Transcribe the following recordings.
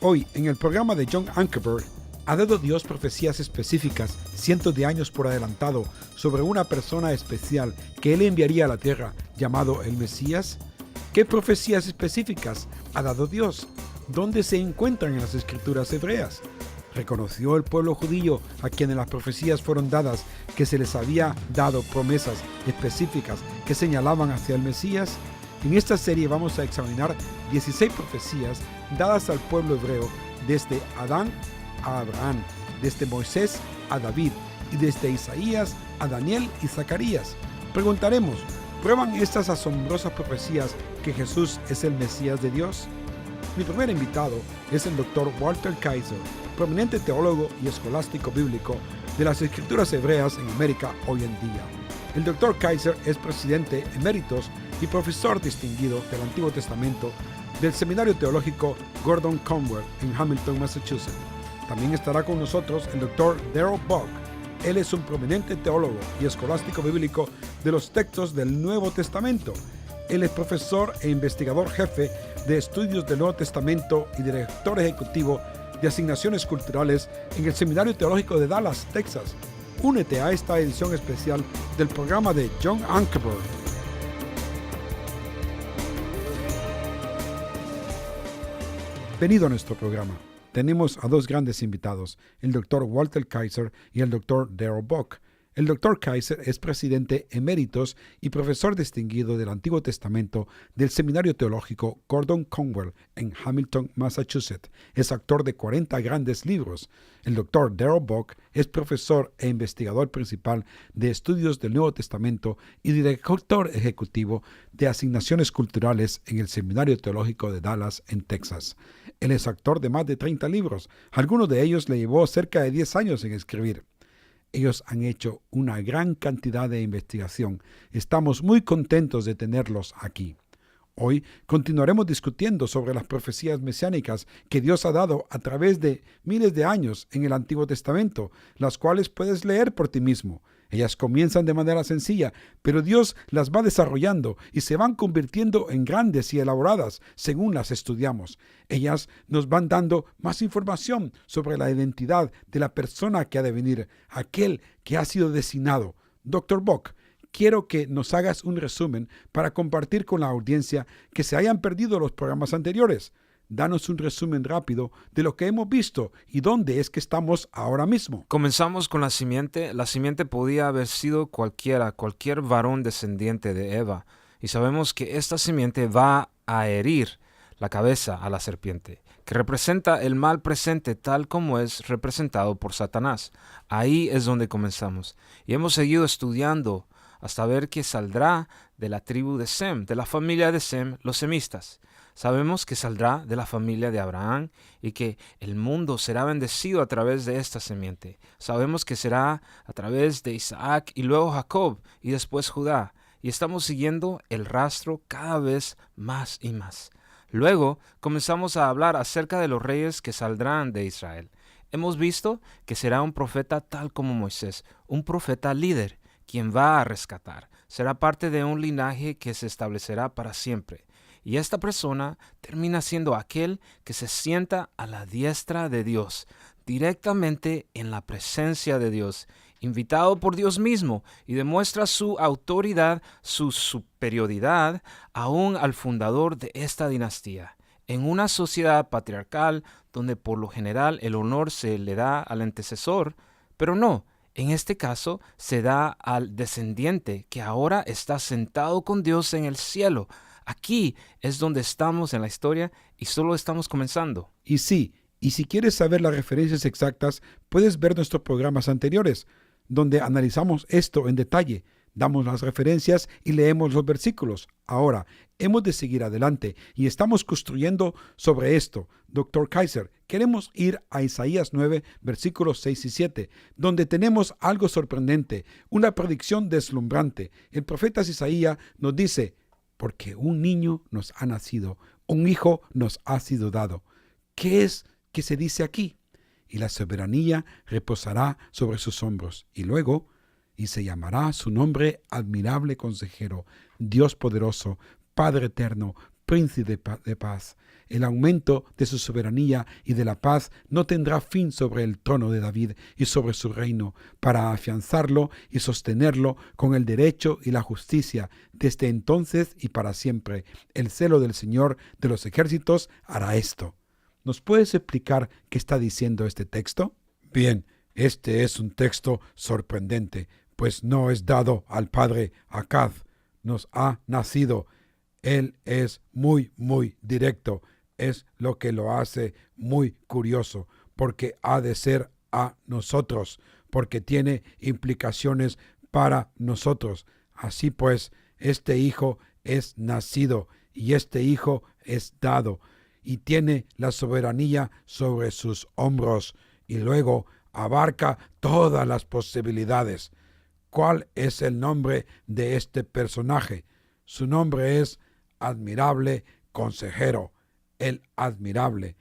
Hoy, en el programa de John Ankerberg, ¿ha dado Dios profecías específicas cientos de años por adelantado sobre una persona especial que Él enviaría a la tierra, llamado el Mesías? ¿Qué profecías específicas ha dado Dios? ¿Dónde se encuentran en las Escrituras hebreas? ¿Reconoció el pueblo judío a quienes las profecías fueron dadas que se les había dado promesas específicas que señalaban hacia el Mesías? En esta serie vamos a examinar 16 profecías dadas al pueblo hebreo desde Adán a Abraham, desde Moisés a David y desde Isaías a Daniel y Zacarías. Preguntaremos, ¿prueban estas asombrosas profecías que Jesús es el Mesías de Dios? Mi primer invitado es el Dr. Walter Kaiser, prominente teólogo y escolástico bíblico de las Escrituras hebreas en América hoy en día. El Dr. Kaiser es presidente eméritos y profesor distinguido del Antiguo Testamento del Seminario Teológico Gordon Conwell en Hamilton, Massachusetts. También estará con nosotros el Dr. Darrell Bock. Él es un prominente teólogo y escolástico bíblico de los textos del Nuevo Testamento. Él es profesor e investigador jefe de estudios del Nuevo Testamento y director ejecutivo de asignaciones culturales en el Seminario Teológico de Dallas, Texas. Únete a esta edición especial del programa de John Ankerberg. Bienvenido a nuestro programa. Tenemos a dos grandes invitados, el Dr. Walter Kaiser y el Dr. Darrell Bock. El Dr. Kaiser es presidente eméritos y profesor distinguido del Antiguo Testamento del Seminario Teológico Gordon Conwell en Hamilton, Massachusetts. Es autor de 40 grandes libros. El Dr. Darrell Bock es profesor e investigador principal de estudios del Nuevo Testamento y director ejecutivo de asignaciones culturales en el Seminario Teológico de Dallas, en Texas. Él es autor de más de 30 libros. Algunos de ellos le llevó cerca de 10 años en escribir. Ellos han hecho una gran cantidad de investigación. Estamos muy contentos de tenerlos aquí. Hoy continuaremos discutiendo sobre las profecías mesiánicas que Dios ha dado a través de miles de años en el Antiguo Testamento, las cuales puedes leer por ti mismo. Ellas comienzan de manera sencilla, pero Dios las va desarrollando y se van convirtiendo en grandes y elaboradas según las estudiamos. Ellas nos van dando más información sobre la identidad de la persona que ha de venir, aquel que ha sido designado. Dr. Bock, quiero que nos hagas un resumen para compartir con la audiencia que se hayan perdido los programas anteriores. Danos un resumen rápido de lo que hemos visto y dónde es que estamos ahora mismo. Comenzamos con la simiente. La simiente podía haber sido cualquier varón descendiente de Eva. Y sabemos que esta simiente va a herir la cabeza a la serpiente, que representa el mal presente tal como es representado por Satanás. Ahí es donde comenzamos. Y hemos seguido estudiando hasta ver que saldrá de la tribu de Sem, de la familia de Sem, los semistas. Sabemos que saldrá de la familia de Abraham y que el mundo será bendecido a través de esta simiente. Sabemos que será a través de Isaac y luego Jacob y después Judá. Y estamos siguiendo el rastro cada vez más y más. Luego comenzamos a hablar acerca de los reyes que saldrán de Israel. Hemos visto que será un profeta tal como Moisés, un profeta líder, quien va a rescatar. Será parte de un linaje que se establecerá para siempre. Y esta persona termina siendo aquel que se sienta a la diestra de Dios, directamente en la presencia de Dios, invitado por Dios mismo, y demuestra su autoridad, su superioridad, aún al fundador de esta dinastía. En una sociedad patriarcal, donde por lo general el honor se le da al antecesor, pero no, en este caso se da al descendiente que ahora está sentado con Dios en el cielo. Aquí es donde estamos en la historia y solo estamos comenzando. Y sí, y si quieres saber las referencias exactas, puedes ver nuestros programas anteriores, donde analizamos esto en detalle, damos las referencias y leemos los versículos. Ahora, hemos de seguir adelante y estamos construyendo sobre esto. Dr. Kaiser, queremos ir a Isaías 9, versículos 6 y 7, donde tenemos algo sorprendente, una predicción deslumbrante. El profeta Isaías nos dice: porque un niño nos ha nacido, un hijo nos ha sido dado. ¿Qué es que se dice aquí? Y la soberanía reposará sobre sus hombros. Y luego, y se llamará su nombre Admirable Consejero, Dios Poderoso, Padre Eterno, príncipe de paz. El aumento de su soberanía y de la paz no tendrá fin sobre el trono de David y sobre su reino, para afianzarlo y sostenerlo con el derecho y la justicia desde entonces y para siempre. El celo del Señor de los ejércitos hará esto. ¿Nos puedes explicar qué está diciendo este texto? Bien, este es un texto sorprendente, pues no es dado al padre Acaz, nos ha nacido. Él es muy directo. Es lo que lo hace muy curioso, porque ha de ser a nosotros, porque tiene implicaciones para nosotros. Así pues, este hijo es nacido y este hijo es dado y tiene la soberanía sobre sus hombros y luego abarca todas las posibilidades. ¿Cuál es el nombre de este personaje? Su nombre es Admirable Consejero. El admirable,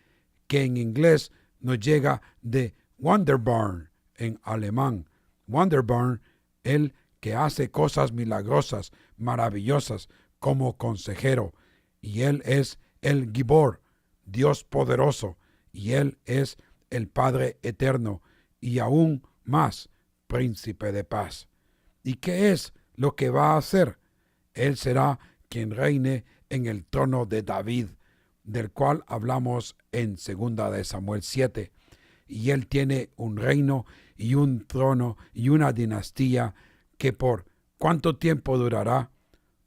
que en inglés nos llega de Wunderbarn, en alemán. Wunderbarn, el que hace cosas milagrosas, maravillosas, como consejero. Y él es el Gibor, Dios poderoso. Y él es el Padre eterno. Y aún más, príncipe de paz. ¿Y qué es lo que va a hacer? Él será quien reine en el trono de David, del cual hablamos en 2 de Samuel 7. Y él tiene un reino y un trono y una dinastía que por ¿cuánto tiempo durará?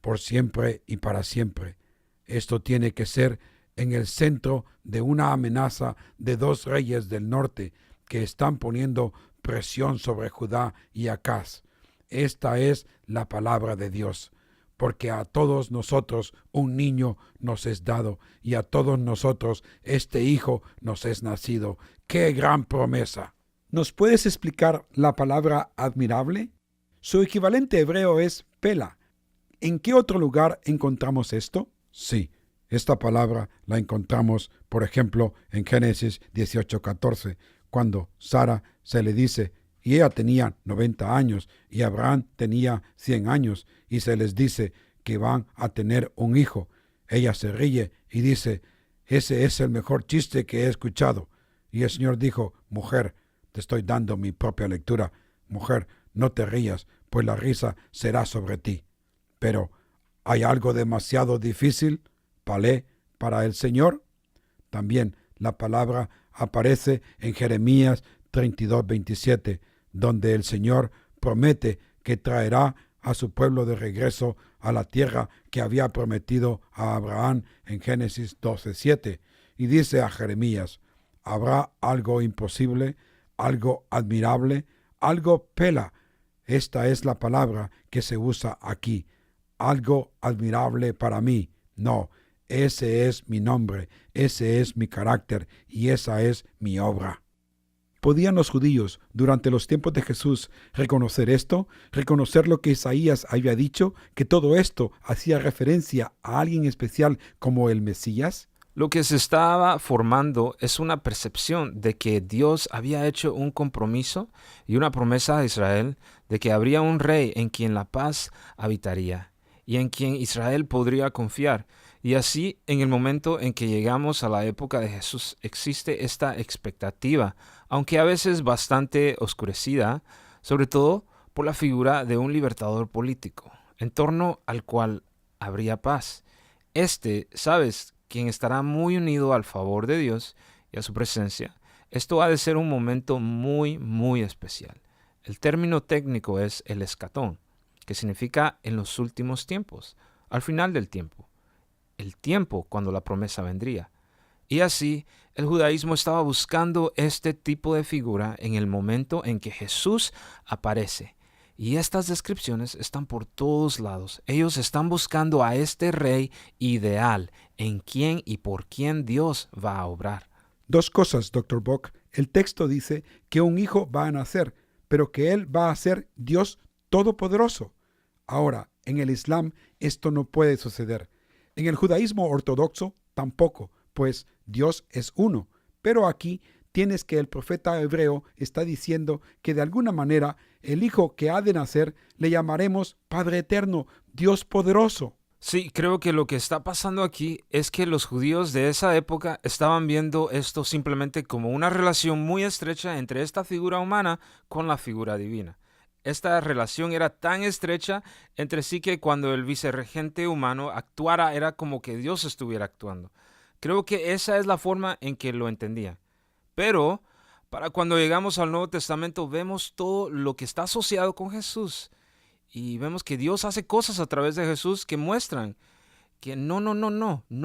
Por siempre y para siempre. Esto tiene que ser en el centro de una amenaza de 2 reyes del norte que están poniendo presión sobre Judá y Acaz. Esta es la palabra de Dios. Porque a todos nosotros un niño nos es dado, y a todos nosotros este hijo nos es nacido. ¡Qué gran promesa! ¿Nos puedes explicar la palabra admirable? Su equivalente hebreo es pela. ¿En qué otro lugar encontramos esto? Sí, esta palabra la encontramos, por ejemplo, en Génesis 18:14, cuando Sara se le dice, y ella tenía 90 años, y Abraham tenía 100 años, y se les dice que van a tener un hijo. Ella se ríe y dice, ese es el mejor chiste que he escuchado. Y el Señor dijo, mujer, te estoy dando mi propia lectura. Mujer, no te rías, pues la risa será sobre ti. Pero, ¿hay algo demasiado difícil, palé, para el Señor? También la palabra aparece en Jeremías 32:27, donde el Señor promete que traerá a su pueblo de regreso a la tierra que había prometido a Abraham en Génesis 12:7. Y dice a Jeremías, ¿habrá algo imposible, algo admirable, algo pela? Esta es la palabra que se usa aquí. Algo admirable para mí. No, ese es mi nombre, ese es mi carácter y esa es mi obra. ¿Podían los judíos, durante los tiempos de Jesús, reconocer esto? ¿Reconocer lo que Isaías había dicho? ¿Que todo esto hacía referencia a alguien especial como el Mesías? Lo que se estaba formando es una percepción de que Dios había hecho un compromiso y una promesa a Israel de que habría un rey en quien la paz habitaría y en quien Israel podría confiar. Y así, en el momento en que llegamos a la época de Jesús, existe esta expectativa, aunque a veces bastante oscurecida, sobre todo por la figura de un libertador político, en torno al cual habría paz. ¿Sabes?, quien estará muy unido al favor de Dios y a su presencia. Esto ha de ser un momento muy especial. El término técnico es el escatón, que significa en los últimos tiempos, al final del tiempo. El tiempo cuando la promesa vendría. Y así, el judaísmo estaba buscando este tipo de figura en el momento en que Jesús aparece. Y estas descripciones están por todos lados. Ellos están buscando a este rey ideal, en quien y por quien Dios va a obrar. 2 cosas, Dr. Bock. El texto dice que un hijo va a nacer, pero que él va a ser Dios Todopoderoso. Ahora, en el Islam esto no puede suceder. En el judaísmo ortodoxo tampoco, pues Dios es uno. Pero aquí tienes que el profeta hebreo está diciendo que de alguna manera el hijo que ha de nacer le llamaremos Padre Eterno, Dios Poderoso. Sí, creo que lo que está pasando aquí es que los judíos de esa época estaban viendo esto simplemente como una relación muy estrecha entre esta figura humana con la figura divina. Esta relación era tan estrecha entre sí que cuando el vicerregente humano actuara era como que Dios estuviera actuando. Creo que esa es la forma en que lo entendían. Pero para cuando llegamos al Nuevo Testamento vemos todo lo que está asociado con Jesús. Y vemos que Dios hace cosas a través de Jesús que muestran que no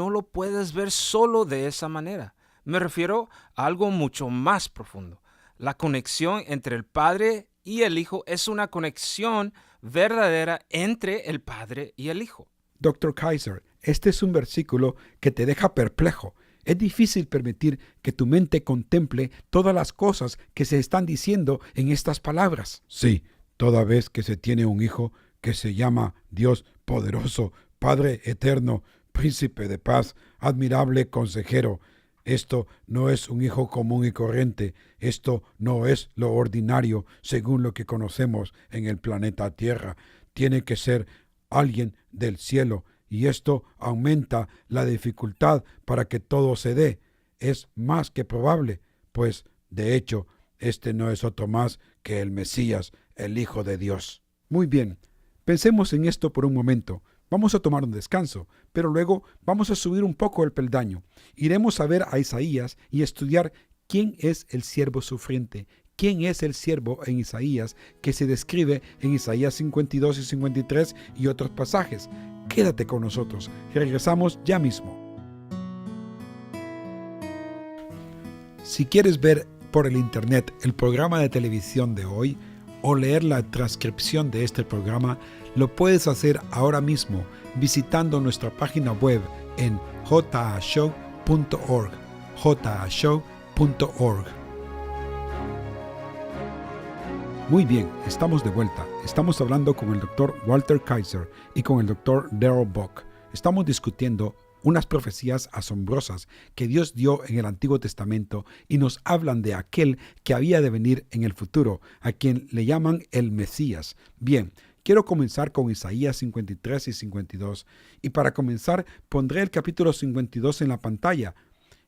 lo puedes ver solo de esa manera. Me refiero a algo mucho más profundo. La conexión entre el Padre y el Hijo es una conexión verdadera entre el Padre y el Hijo. Dr. Kaiser, este es un versículo que te deja perplejo. Es difícil permitir que tu mente contemple todas las cosas que se están diciendo en estas palabras. Sí, toda vez que se tiene un hijo que se llama Dios poderoso, Padre eterno, príncipe de paz, admirable consejero. Esto no es un hijo común y corriente. Esto no es lo ordinario según lo que conocemos en el planeta Tierra. Tiene que ser alguien del cielo, y esto aumenta la dificultad para que todo se dé. Es más que probable, pues, de hecho, este no es otro más que el Mesías, el Hijo de Dios. Muy bien, pensemos en esto por un momento. Vamos a tomar un descanso, pero luego vamos a subir un poco el peldaño. Iremos a ver a Isaías y estudiar quién es el siervo sufriente, quién es el siervo en Isaías que se describe en Isaías 52 y 53 y otros pasajes. Quédate con nosotros, regresamos ya mismo. Si quieres ver por el internet el programa de televisión de hoy o leer la transcripción de este programa, lo puedes hacer ahora mismo visitando nuestra página web en jashow.org. jashow.org. Muy bien, estamos de vuelta. Estamos hablando con el Dr. Walter Kaiser y con el Dr. Darrell Bock. Estamos discutiendo unas profecías asombrosas que Dios dio en el Antiguo Testamento y nos hablan de aquel que había de venir en el futuro, a quien le llaman el Mesías. Bien, quiero comenzar con Isaías 53 y 52, y para comenzar pondré el capítulo 52 en la pantalla.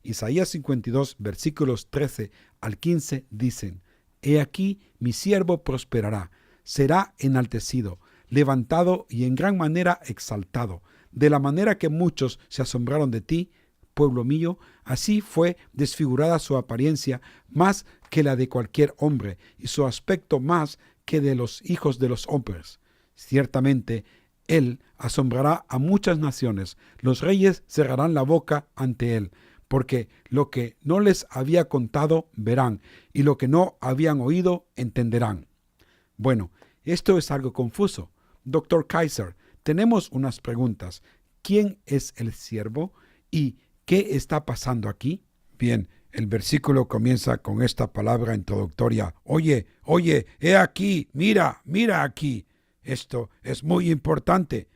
Isaías 52, versículos 13 al 15 dicen: He aquí mi siervo prosperará, será enaltecido, levantado y en gran manera exaltado. De la manera que muchos se asombraron de ti, pueblo mío, así fue desfigurada su apariencia más que la de cualquier hombre, y su aspecto más que de los hijos de los hombres. Ciertamente, él asombrará a muchas naciones, los reyes cerrarán la boca ante él, porque lo que no les había contado verán, y lo que no habían oído entenderán. Bueno, esto es algo confuso. Dr. Kaiser, tenemos unas preguntas. ¿Quién es el siervo? ¿Y qué está pasando aquí? Bien, el versículo comienza con esta palabra introductoria. Oye, he aquí, mira aquí. Esto es muy importante.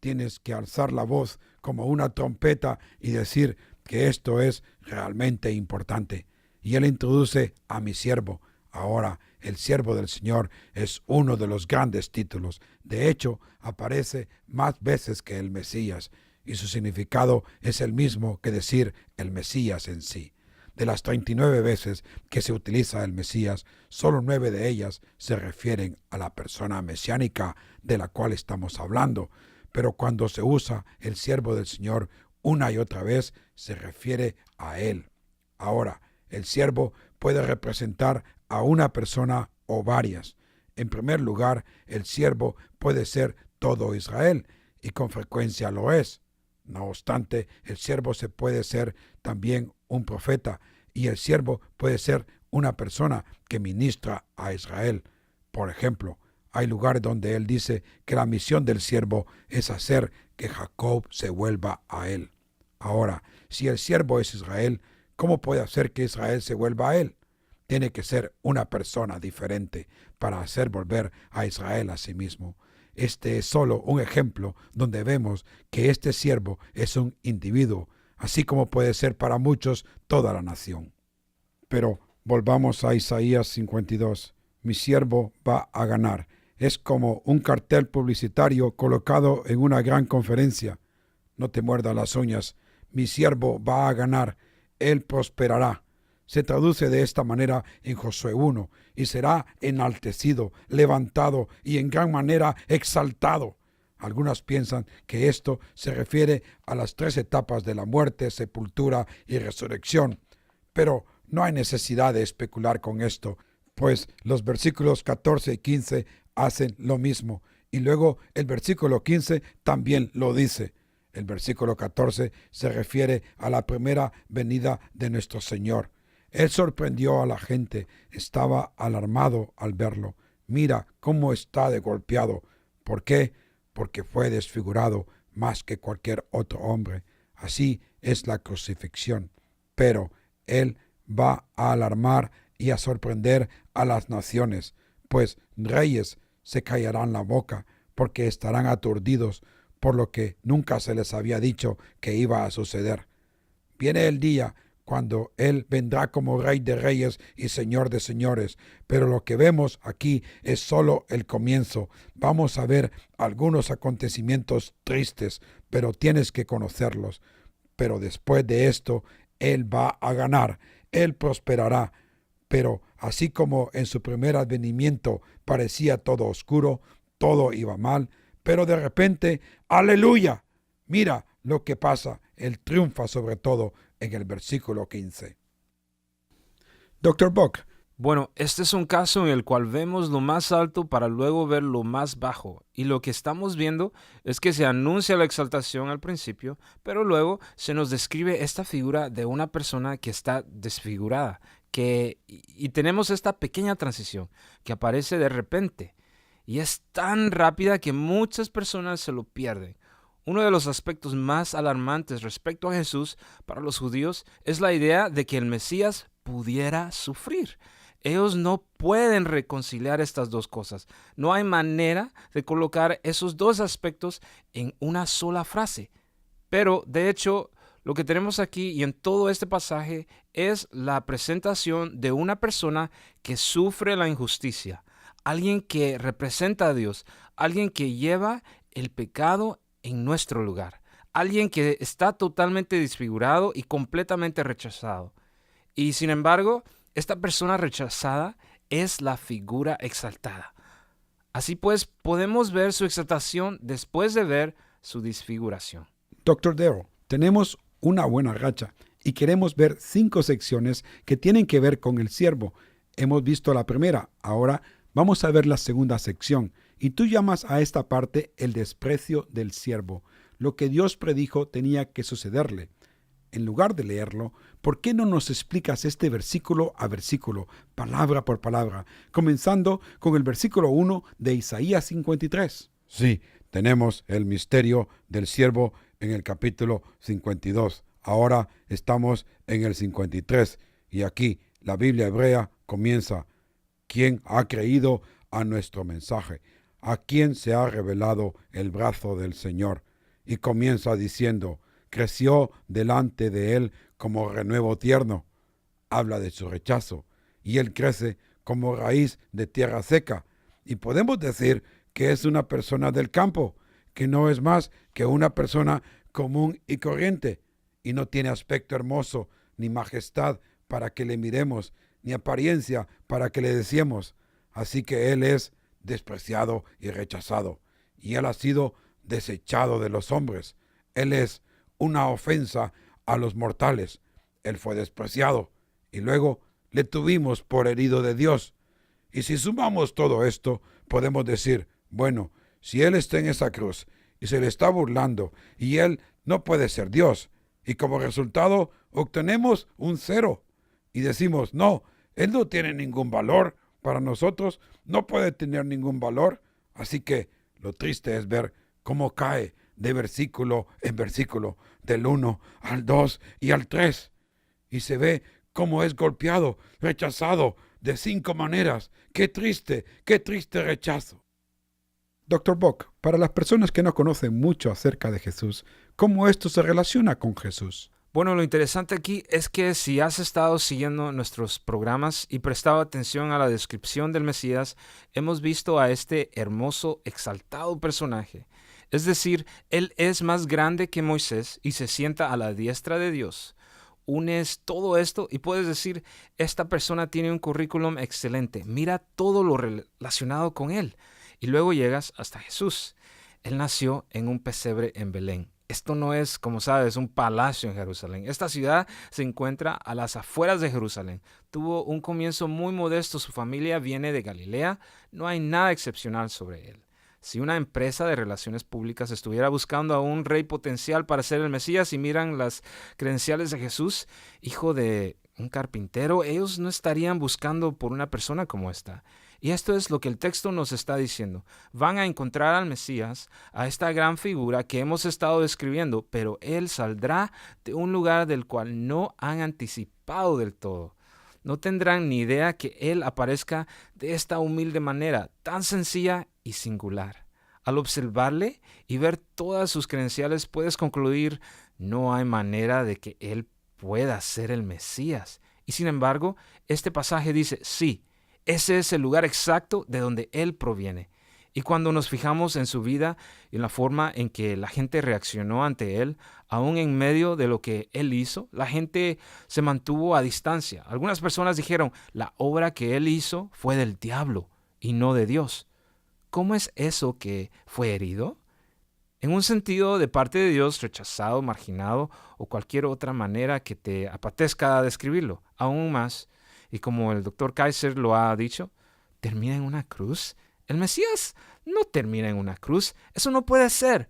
Tienes que alzar la voz como una trompeta y decir que esto es realmente importante. Y él introduce a mi siervo. Ahora, el siervo del Señor es uno de los grandes títulos. De hecho, aparece más veces que el Mesías, y su significado es el mismo que decir el Mesías en sí. De las 39 veces que se utiliza el Mesías, solo 9 de ellas se refieren a la persona mesiánica de la cual estamos hablando. Pero cuando se usa el siervo del Señor una y otra vez, se refiere a él. Ahora, el siervo puede representar a una persona o varias. En primer lugar, el siervo puede ser todo Israel, y con frecuencia lo es. No obstante, el siervo se puede ser también un profeta, y el siervo puede ser una persona que ministra a Israel. Por ejemplo, hay lugares donde él dice que la misión del siervo es hacer que Jacob se vuelva a él. Ahora, si el siervo es Israel, ¿cómo puede hacer que Israel se vuelva a él? Tiene que ser una persona diferente para hacer volver a Israel a sí mismo. Este es solo un ejemplo donde vemos que este siervo es un individuo, así como puede ser para muchos toda la nación. Pero volvamos a Isaías 52. Mi siervo va a ganar. Es como un cartel publicitario colocado en una gran conferencia. No te muerdas las uñas. Mi siervo va a ganar. Él prosperará. Se traduce de esta manera en Josué 1, y será enaltecido, levantado y en gran manera exaltado. Algunas piensan que esto se refiere a las 3 etapas de la muerte, sepultura y resurrección, pero no hay necesidad de especular con esto, pues los versículos 14 y 15 hacen lo mismo, y luego el versículo 15 también lo dice. El versículo 14 se refiere a la primera venida de nuestro Señor. Él sorprendió a la gente, estaba alarmado al verlo. Mira cómo está de golpeado. ¿Por qué? Porque fue desfigurado más que cualquier otro hombre. Así es la crucifixión. Pero Él va a alarmar y a sorprender a las naciones, pues reyes se callarán la boca, porque estarán aturdidos por lo que nunca se les había dicho que iba a suceder. Viene el día cuando Él vendrá como Rey de Reyes y Señor de Señores, pero lo que vemos aquí es solo el comienzo. Vamos a ver algunos acontecimientos tristes, pero tienes que conocerlos. Pero después de esto, Él va a ganar, Él prosperará. Pero así como en su primer advenimiento parecía todo oscuro, todo iba mal, pero de repente, ¡aleluya! Mira lo que pasa, Él triunfa sobre todo en el versículo 15. Dr. Buck. Bueno, este es un caso en el cual vemos lo más alto para luego ver lo más bajo. Y lo que estamos viendo es que se anuncia la exaltación al principio, pero luego se nos describe esta figura de una persona que está desfigurada. Y tenemos esta pequeña transición que aparece de repente. Y es tan rápida que muchas personas se lo pierden. Uno de los aspectos más alarmantes respecto a Jesús para los judíos es la idea de que el Mesías pudiera sufrir. Ellos no pueden reconciliar estas dos cosas. No hay manera de colocar esos dos aspectos en una sola frase. Pero, de hecho, lo que tenemos aquí y en todo este pasaje es la presentación de una persona que sufre la injusticia. Alguien que representa a Dios. Alguien que lleva el pecado en nuestro lugar. Alguien que está totalmente desfigurado y completamente rechazado. Y sin embargo, esta persona rechazada es la figura exaltada. Así pues, podemos ver su exaltación después de ver su desfiguración. Dr. Darrell, tenemos una buena racha y queremos ver 5 secciones que tienen que ver con el siervo. Hemos visto la primera, ahora vamos a ver la segunda sección. Y tú llamas a esta parte el desprecio del siervo. Lo que Dios predijo tenía que sucederle. En lugar de leerlo, ¿por qué no nos explicas este versículo a versículo, palabra por palabra, comenzando con el versículo 1 de Isaías 53? Sí, tenemos el misterio del siervo en el capítulo 52. Ahora estamos en el 53 y aquí la Biblia hebrea comienza. ¿Quién ha creído a nuestro mensaje? ¿A quién se ha revelado el brazo del Señor? Y comienza diciendo, creció delante de él como renuevo tierno. Habla de su rechazo. Y él crece como raíz de tierra seca. Y podemos decir que es una persona del campo, que no es más que una persona común y corriente. Y no tiene aspecto hermoso, ni majestad para que le miremos, ni apariencia para que le deseemos. Así que él es despreciado y rechazado, y él ha sido desechado de los hombres. Él es una ofensa a los mortales. Él fue despreciado, y luego le tuvimos por herido de Dios. Y si sumamos todo esto, podemos decir, bueno, si él está en esa cruz, y se le está burlando, y él no puede ser Dios, y como resultado obtenemos un 0, y decimos, no, él no tiene ningún valor, para nosotros no puede tener ningún valor. Así que lo triste es ver cómo cae de versículo en versículo, del 1 al 2 y al 3. Y se ve cómo es golpeado, rechazado de 5 maneras. ¡Qué triste rechazo! Dr. Buck, para las personas que no conocen mucho acerca de Jesús, ¿cómo esto se relaciona con Jesús? Bueno, lo interesante aquí es que si has estado siguiendo nuestros programas y prestado atención a la descripción del Mesías, hemos visto a este hermoso, exaltado personaje. Es decir, él es más grande que Moisés y se sienta a la diestra de Dios. Unes todo esto y puedes decir, esta persona tiene un currículum excelente, mira todo lo relacionado con él. Y luego llegas hasta Jesús. Él nació en un pesebre en Belén. Esto no es, como sabes, un palacio en Jerusalén. Esta ciudad se encuentra a las afueras de Jerusalén. Tuvo un comienzo muy modesto. Su familia viene de Galilea. No hay nada excepcional sobre él. Si una empresa de relaciones públicas estuviera buscando a un rey potencial para ser el Mesías y miran las credenciales de Jesús, hijo de un carpintero, ellos no estarían buscando por una persona como esta. Y esto es lo que el texto nos está diciendo. Van a encontrar al Mesías, a esta gran figura que hemos estado describiendo, pero él saldrá de un lugar del cual no han anticipado del todo. No tendrán ni idea que él aparezca de esta humilde manera, tan sencilla y singular. Al observarle y ver todas sus credenciales, puedes concluir, no hay manera de que él pueda ser el Mesías. Y sin embargo, este pasaje dice, sí, ese es el lugar exacto de donde él proviene. Y cuando nos fijamos en su vida y en la forma en que la gente reaccionó ante él, aún en medio de lo que él hizo, la gente se mantuvo a distancia. Algunas personas dijeron, la obra que él hizo fue del diablo y no de Dios. ¿Cómo es eso que fue herido? En un sentido de parte de Dios, rechazado, marginado o cualquier otra manera que te apetezca describirlo. Aún más, y como el Dr. Kaiser lo ha dicho, ¿termina en una cruz? El Mesías no termina en una cruz. Eso no puede ser.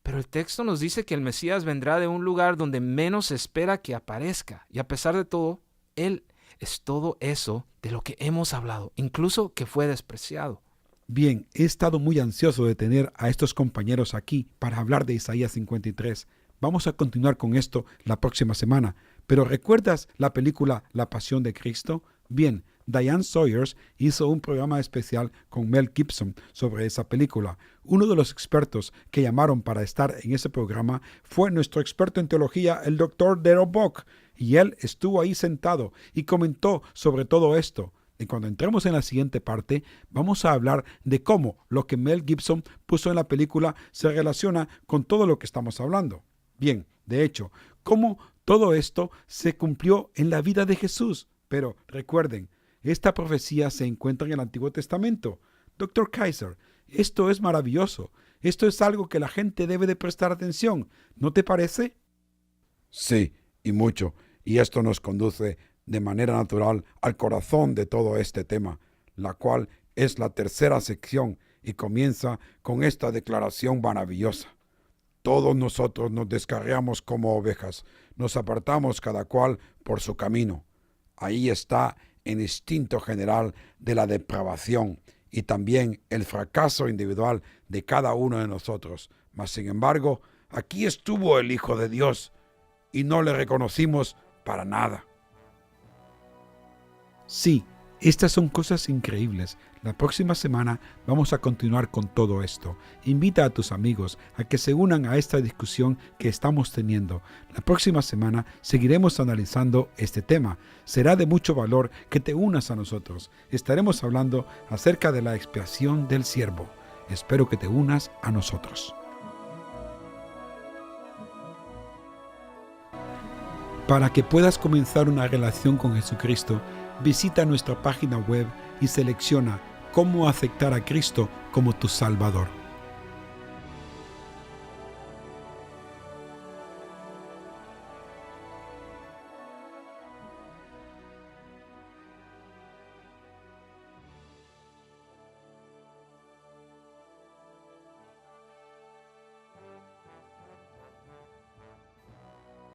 Pero el texto nos dice que el Mesías vendrá de un lugar donde menos se espera que aparezca. Y a pesar de todo, él es todo eso de lo que hemos hablado, incluso que fue despreciado. Bien, he estado muy ansioso de tener a estos compañeros aquí para hablar de Isaías 53. Vamos a continuar con esto la próxima semana. Pero ¿recuerdas la película La Pasión de Cristo? Bien, Diane Sawyers hizo un programa especial con Mel Gibson sobre esa película. Uno de los expertos que llamaron para estar en ese programa fue nuestro experto en teología, el Dr. Darrell Bock, y él estuvo ahí sentado y comentó sobre todo esto. Y cuando entremos en la siguiente parte, vamos a hablar de cómo lo que Mel Gibson puso en la película se relaciona con todo lo que estamos hablando. Bien, de hecho, cómo todo esto se cumplió en la vida de Jesús. Pero recuerden, esta profecía se encuentra en el Antiguo Testamento. Dr. Kaiser, esto es maravilloso. Esto es algo que la gente debe de prestar atención. ¿No te parece? Sí, y mucho. Y esto nos conduce de manera natural al corazón de todo este tema, la cual es la tercera sección y comienza con esta declaración maravillosa. Todos nosotros nos descarriamos como ovejas, nos apartamos cada cual por su camino. Ahí está el instinto general de la depravación y también el fracaso individual de cada uno de nosotros. Mas, sin embargo, aquí estuvo el Hijo de Dios y no le reconocimos para nada. Sí, estas son cosas increíbles. La próxima semana vamos a continuar con todo esto. Invita a tus amigos a que se unan a esta discusión que estamos teniendo. La próxima semana seguiremos analizando este tema. Será de mucho valor que te unas a nosotros. Estaremos hablando acerca de la expiación del siervo. Espero que te unas a nosotros. Para que puedas comenzar una relación con Jesucristo, visita nuestra página web y selecciona cómo aceptar a Cristo como tu Salvador.